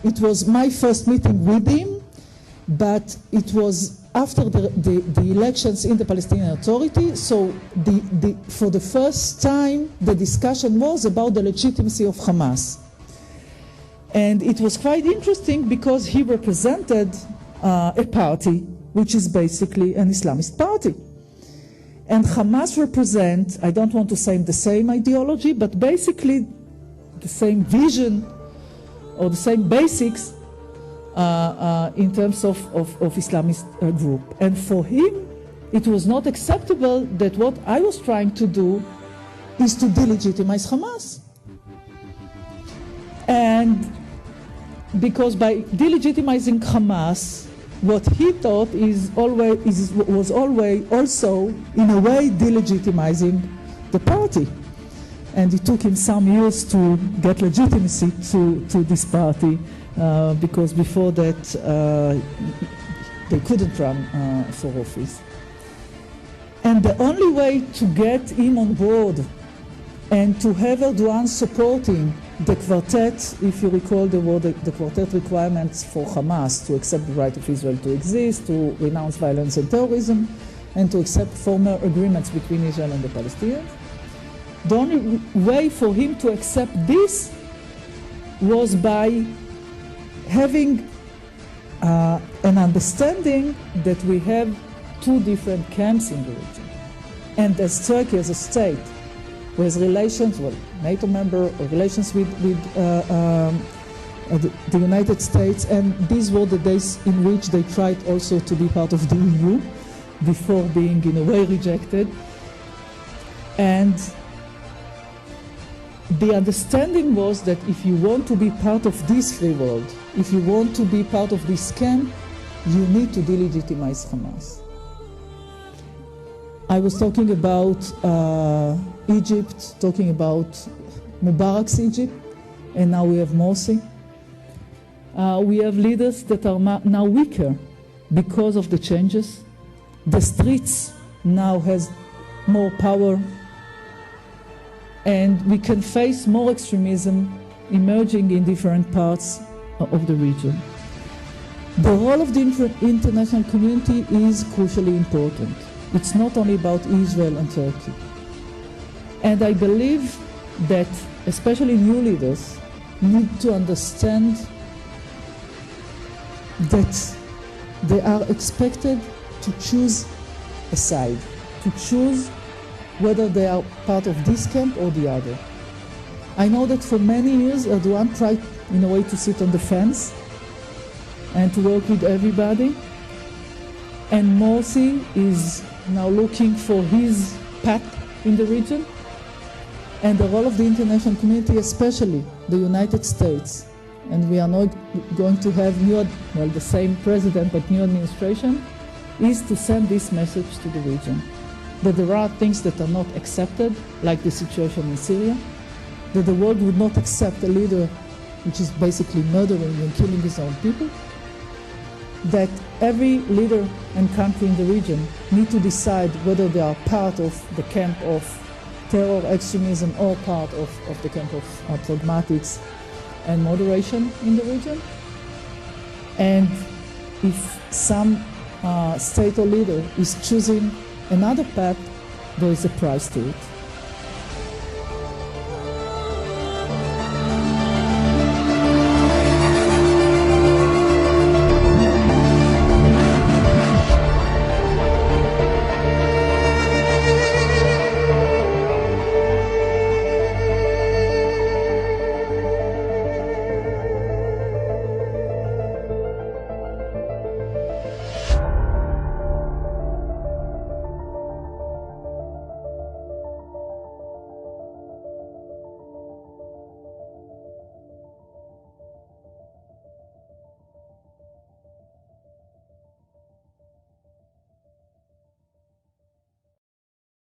it was my first meeting with him, but it was after the elections in the Palestinian Authority, so for the first time the discussion was about the legitimacy of Hamas. And it was quite interesting because he represented a party which is basically an Islamist party. And Hamas represents, I don't want to say the same ideology, but basically the same vision or the same basics in terms of Islamist group. And for him, it was not acceptable that what I was trying to do is to delegitimize Hamas. And because by delegitimizing Hamas, what he thought was always also, in a way, delegitimizing the party. And it took him some years to get legitimacy to this party, because before that they couldn't run for office. And the only way to get him on board and to have Erdogan supporting the quartet, if you recall the quartet requirements for Hamas to accept the right of Israel to exist, to renounce violence and terrorism, and to accept former agreements between Israel and the Palestinians. The only way for him to accept this was by having an understanding that we have two different camps in the region. And as Turkey as a state, with relations, well, NATO member, relations with the United States, and these were the days in which they tried also to be part of the EU before being in a way rejected. And the understanding was that if you want to be part of this free world, if you want to be part of this camp, you need to delegitimize Hamas. I was talking about Egypt, talking about Mubarak's Egypt, and now we have Morsi. We have leaders that are now weaker because of the changes. The streets now has more power, and we can face more extremism emerging in different parts of the region. The role of the international community is crucially important. It's not only about Israel and Turkey. And I believe that especially new leaders need to understand that they are expected to choose a side, to choose whether they are part of this camp or the other. I know that for many years Erdogan tried in a way to sit on the fence and to work with everybody. And Morsi is now looking for his path in the region. And the role of the international community, especially the United States, and we are not going to have the same president but new administration, is to send this message to the region. That there are things that are not accepted, like the situation in Syria, that the world would not accept a leader which is basically murdering and killing his own people, that every leader and country in the region need to decide whether they are part of the camp of terror, extremism, or part of the camp of pragmatics and moderation in the region. And if some state or leader is choosing another path, there is a price to it.